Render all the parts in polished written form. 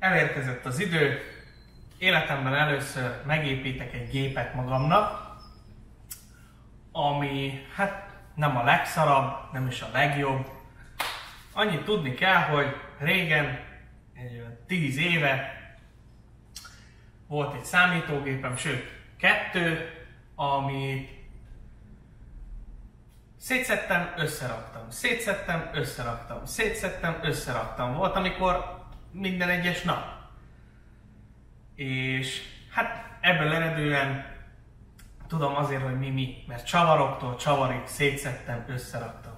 elérkezett az idő, életemben először megépítek egy gépet magamnak, ami hát nem a legszarabb, nem is a legjobb. Annyit tudni kell, hogy régen, egy 10 éve volt egy számítógépem, sőt 2, amit szétszedtem, összeraktam, szétszedtem, összeraktam, szétszedtem, összeraktam. Volt, amikor minden egyes nap. És hát ebből eredően tudom azért, hogy mi, mert csavaroktól csavarig szétszedtem, összeraktam.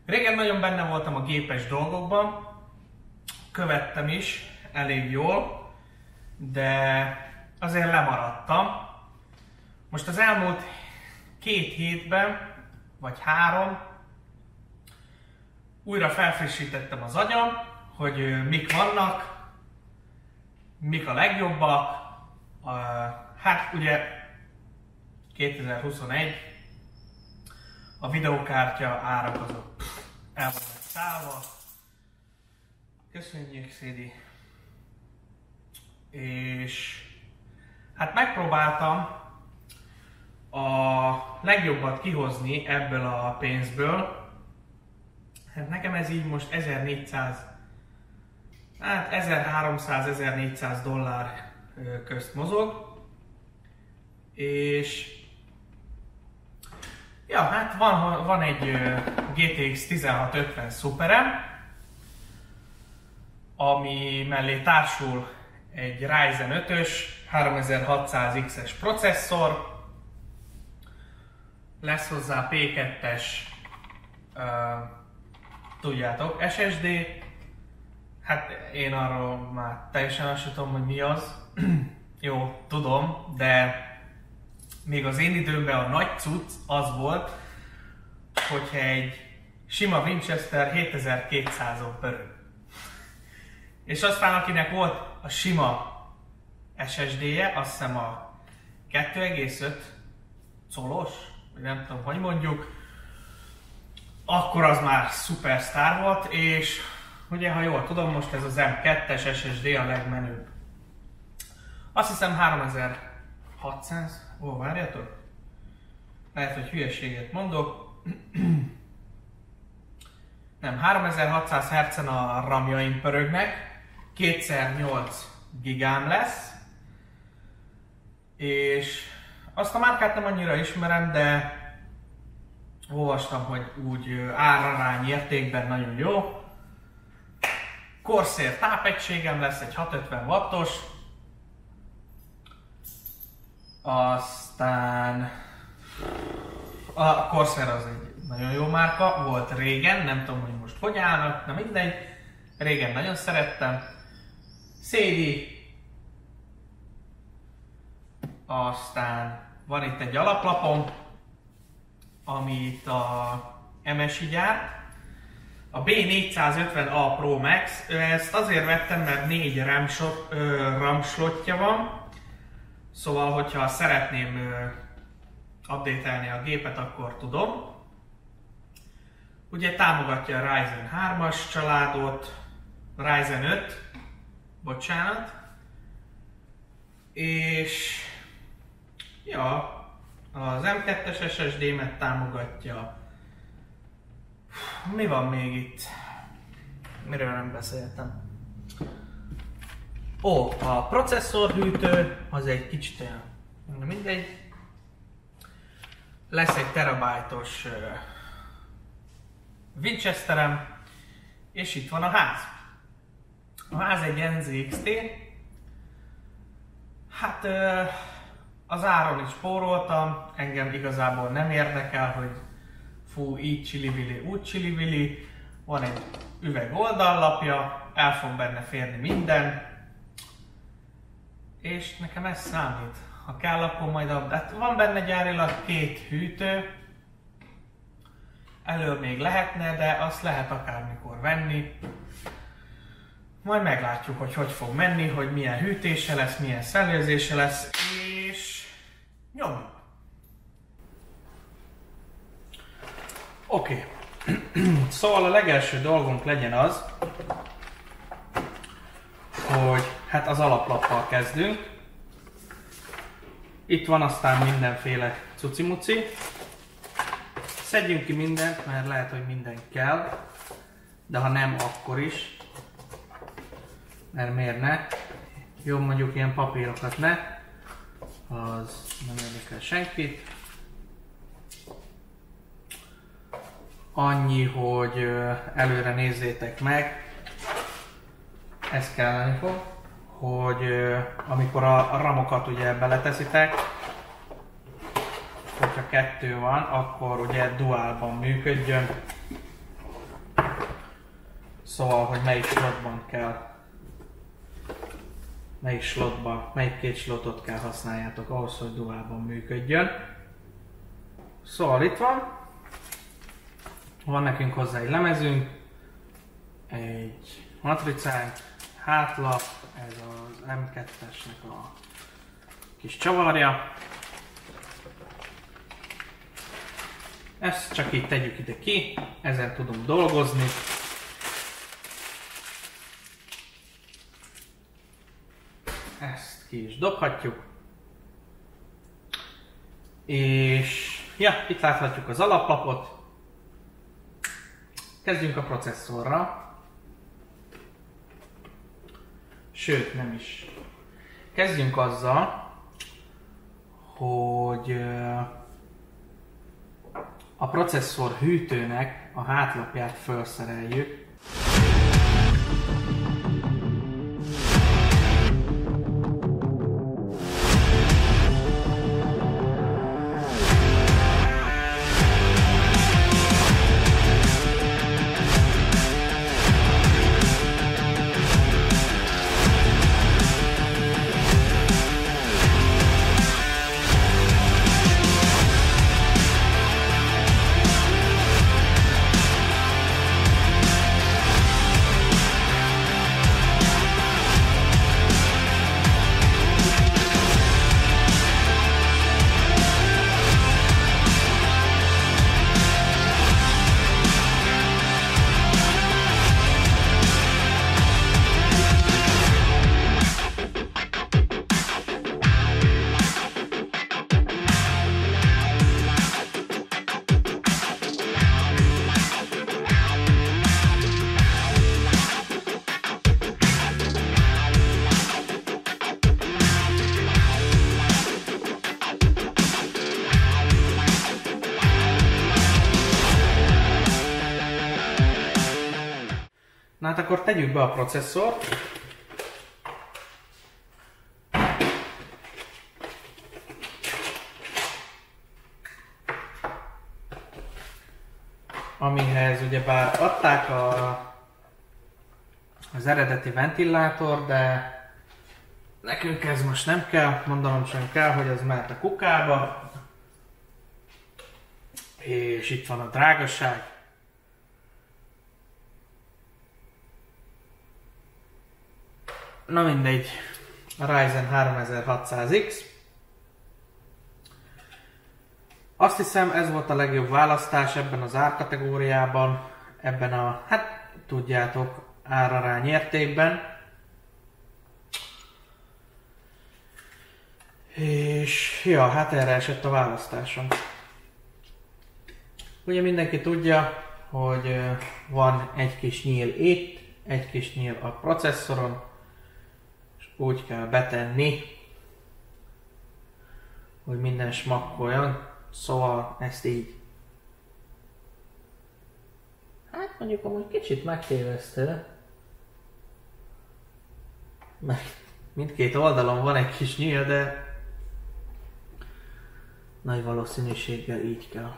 Régen nagyon benne voltam a gépes dolgokban, követtem is elég jól, de azért lemaradtam. Most az elmúlt 2 hétben, vagy 3, újra felfrissítettem az agyam, hogy mik vannak, mik a legjobbak. Hát ugye 2021, a videókártya árak azok el vannak szállva. Köszönjük, Szédi! És hát megpróbáltam a legjobbat kihozni ebből a pénzből. Hát nekem ez így most 1400, hát 1300-1400 dollár közt mozog. És ja, hát van egy GTX 1650 Superem, ami mellé társul egy Ryzen 5-ös 3600X-es processzor, lesz hozzá P2-es, tudjátok, SSD. Hát én arról már teljesen azt tudom, hogy mi az. Jó, tudom, de még az én időmben a nagy cucc az volt, hogyha egy sima Winchester 7200-on pörög. És aztán akinek volt a sima SSD-je, azt hiszem a 2,5 colos, vagy nem tudom, hogy mondjuk, akkor az már szupersztár volt, és ugye, ha jól tudom, most ez az M2-es SSD a legmenőbb. Azt hiszem 3600, várjátok? Lehet, hogy hülyeséget mondok. Nem, 3600 Hz-en a RAM-jaim pörögnek, 2x8 gigám lesz, és azt a márkát nem annyira ismerem, de olvastam, hogy úgy árarány értékben nagyon jó. Corsair tápegységem lesz, egy 650 wattos. Aztán a Corsair az egy nagyon jó márka, volt régen, nem tudom, hogy most hogy állnak, na mindegy. Régen nagyon szerettem. CD. Aztán van itt egy alaplapom, amit a MSI gyárt. A B450A Pro Max. Ezt azért vettem, mert 4 RAM slotja van. Szóval, hogyha szeretném update-elni a gépet, akkor tudom. Ugye támogatja a Ryzen 3-as családot, Ryzen 5, bocsánat. És ja, az M2-es SSD-met támogatja. Mi van még itt? Miről nem beszéltem? Ó, a processzorhűtő az egy kicsit olyan, mindegy. Lesz egy terabájtos Winchesterem, és itt van a ház. A ház egy NZXT. Hát az áron is spóroltam, engem igazából nem érdekel, hogy fú, így csili-vili, úgy csili-vili. Van egy üveg oldallapja, el fog benne férni minden. És nekem ez számít. Ha kell, akkor majd hát van benne gyárilag 2 hűtő. Elől még lehetne, de azt lehet akármikor venni. Majd meglátjuk, hogy hogy fog menni, hogy milyen hűtése lesz, milyen szellőzése lesz, és nyomjuk. Oké. Szóval a legelső dolgunk legyen az, hogy hát az alaplappal kezdünk. Itt van aztán mindenféle cucimuci. Szedjünk ki mindent, mert lehet, hogy minden kell, de ha nem, akkor is. Mert miért ne? Jó, mondjuk ilyen papírokat ne, az nem érdekel senkit. Annyi, hogy előre nézzétek meg, ez kelleni fog, hogy amikor a ramokat ugye beleteszitek, hogyha 2 van, akkor ugye duálban működjön. Szóval, hogy melyik slotban kell, melyik 2 slotot kell használjátok ahhoz, hogy duálban működjön. Szóval itt van nekünk hozzá egy lemezünk, egy matricánk, hátlap, ez az M2-esnek a kis csavarja. Ezt csak így tegyük ide ki, ezen tudunk dolgozni. Ezt ki is dobhatjuk. És ja, itt láthatjuk az alaplapot. Kezdjünk a processzorra. Sőt, nem is. Kezdjünk azzal, hogy a processzor hűtőnek a hátlapját felszereljük. Na hát akkor tegyük be a processzort. Amihez ugyebár adták az eredeti ventilátor, de nekünk ez most nem kell, mondanom sem kell, hogy ez mehet a kukába. És itt van a drágaság. Na mindegy, a Ryzen 3600X. Azt hiszem, ez volt a legjobb választás ebben az árkategóriában, ebben a, hát tudjátok, árarány értékben. És ja, hát erre esett a választásom. Ugye mindenki tudja, hogy van egy kis nyíl itt, egy kis nyíl a processzoron, és úgy kell betenni, hogy minden smakkoljon. Szóval ezt így. Hát mondjuk amúgy kicsit megtévesztő. Mert mindkét oldalon van egy kis nyíl, de nagy valószínűséggel így kell.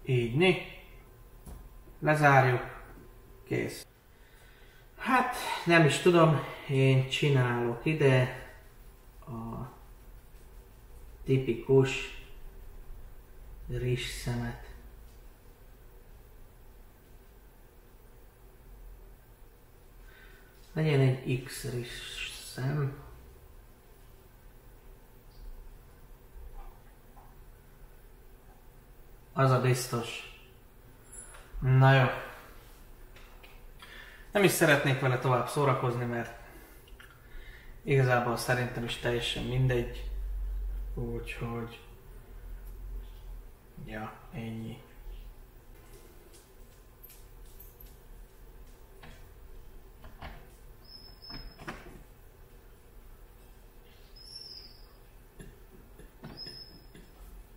Így né. Lezárjuk. Kész. Hát nem is tudom, én csinálok ide a tipikus rizsszemet. Legyen egy X rizsszem. Az a biztos. Na jó. Nem is szeretnék vele tovább szórakozni, mert igazából szerintem is teljesen mindegy. Úgyhogy... ja, ennyi.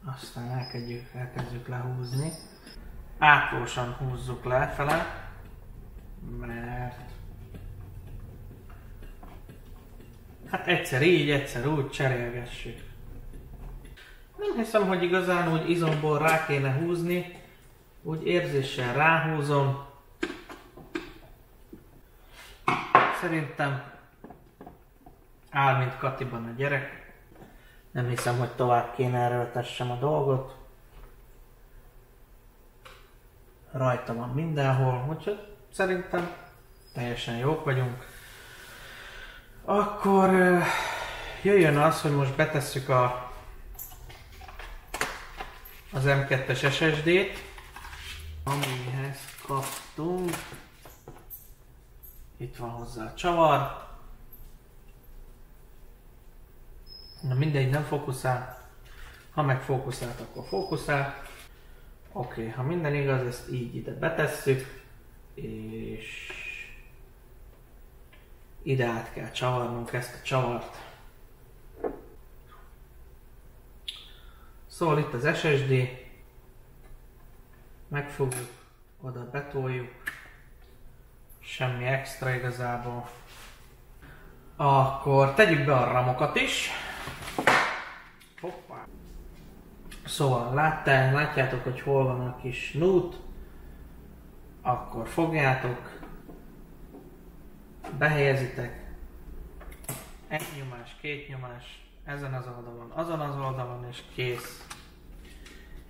Aztán elkezdjük lehúzni. Átlósan húzzuk lefele, mert hát egyszer így, egyszer úgy cserélgessük. Nem hiszem, hogy igazán úgy izomból rá kéne húzni, úgy érzéssel ráhúzom. Szerintem áll, mint Katiban a gyerek. Nem hiszem, hogy tovább kéne erőltessem a dolgot. Rajta van mindenhol, úgyhogy szerintem teljesen jók vagyunk. Akkor jöjjön az, hogy most betesszük az M2-es SSD-t, amihez kaptunk. Itt van hozzá a csavar. Na mindegy, nem fókuszál. Ha meg fókuszált, akkor fókuszál. Oké, ha minden igaz, ezt így ide betesszük, és ide át kell csavarnunk ezt a csavart. Szóval itt az SSD, megfogjuk, oda betoljuk, semmi extra igazából. Akkor tegyük be a ramokat is. Hoppá. Szóval látjátok, hogy hol van a kis nút, akkor fogjátok, behelyezitek, egy nyomás, két nyomás, ezen az oldalon, azon az oldalon, és kész.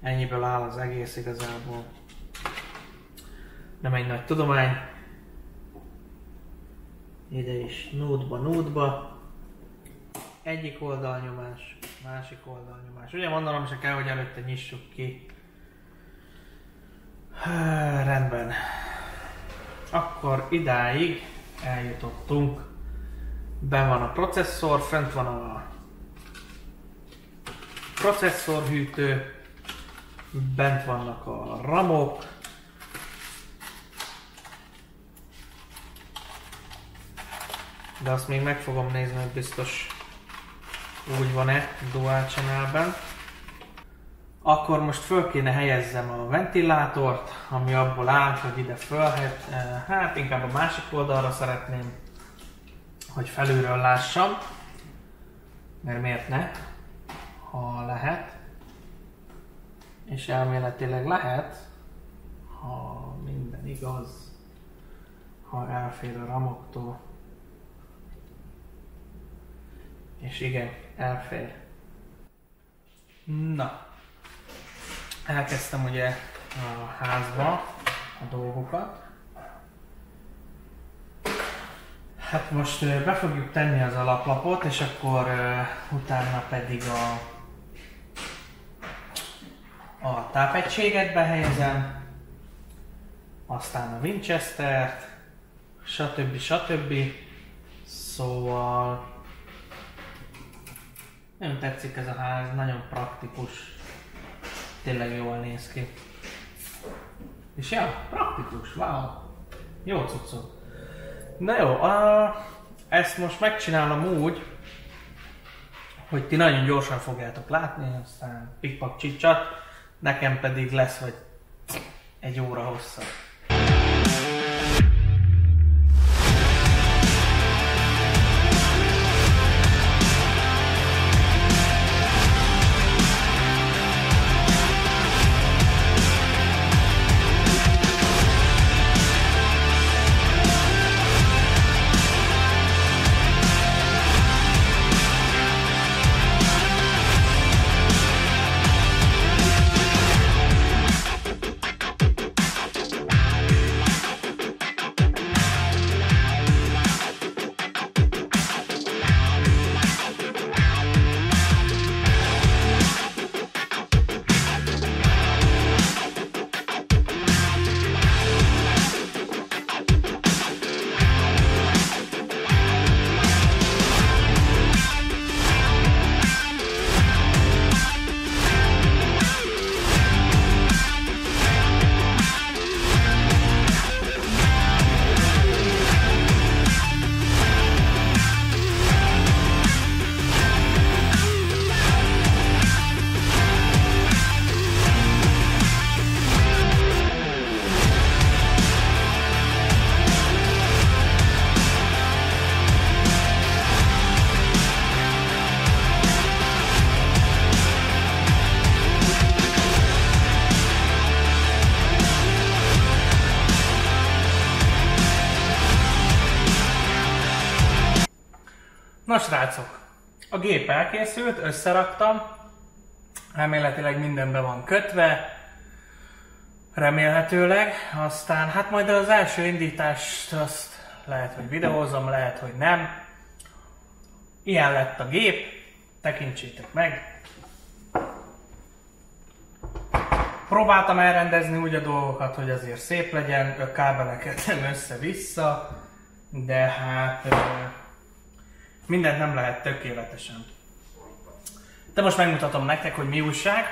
Ennyiből áll az egész igazából. Nem egy nagy tudomány. Ide is nút-ba. Egyik oldalnyomás, másik oldalnyomás. Ugye mondanom se kell, hogy előtte nyissuk ki. Rendben. Akkor idáig eljutottunk. Ben van a processzor, fent van a processzorhűtő, bent vannak a ramok. De azt még meg fogom nézni, hogy biztos úgy van-e Dual Channelben. Akkor most föl kéne helyezzem a ventilátort, ami abból áll, hogy ide fölhet. Hát inkább a másik oldalra szeretném, hogy felülről lássam. Mert miért ne, ha lehet. És elméletileg lehet, ha minden igaz, ha elfér a ramoktól. És igen, elfér. Na, elkezdtem ugye a házba a dolgokat. Hát most be fogjuk tenni az alaplapot, és akkor utána pedig a tápegységet behelyezem, aztán a Winchestert, stb. Szóval nagyon tetszik ez a ház, nagyon praktikus, tényleg jól néz ki. És ja, praktikus, wow, jó cuccok. Na jó, ezt most megcsinálom úgy, hogy ti nagyon gyorsan fogjátok látni, aztán pikpak csicsat, nekem pedig lesz vagy egy óra hossza. Na srácok, a gép elkészült, összeraktam, remélhetőleg minden be van kötve, remélhetőleg, aztán hát majd az első indítást azt lehet, hogy videózom, lehet, hogy nem. Ilyen lett a gép, tekintsétek meg. Próbáltam elrendezni úgy a dolgokat, hogy azért szép legyen, a kábeleket nem össze-vissza, de hát mindent nem lehet tökéletesen. De most megmutatom nektek, hogy mi újság.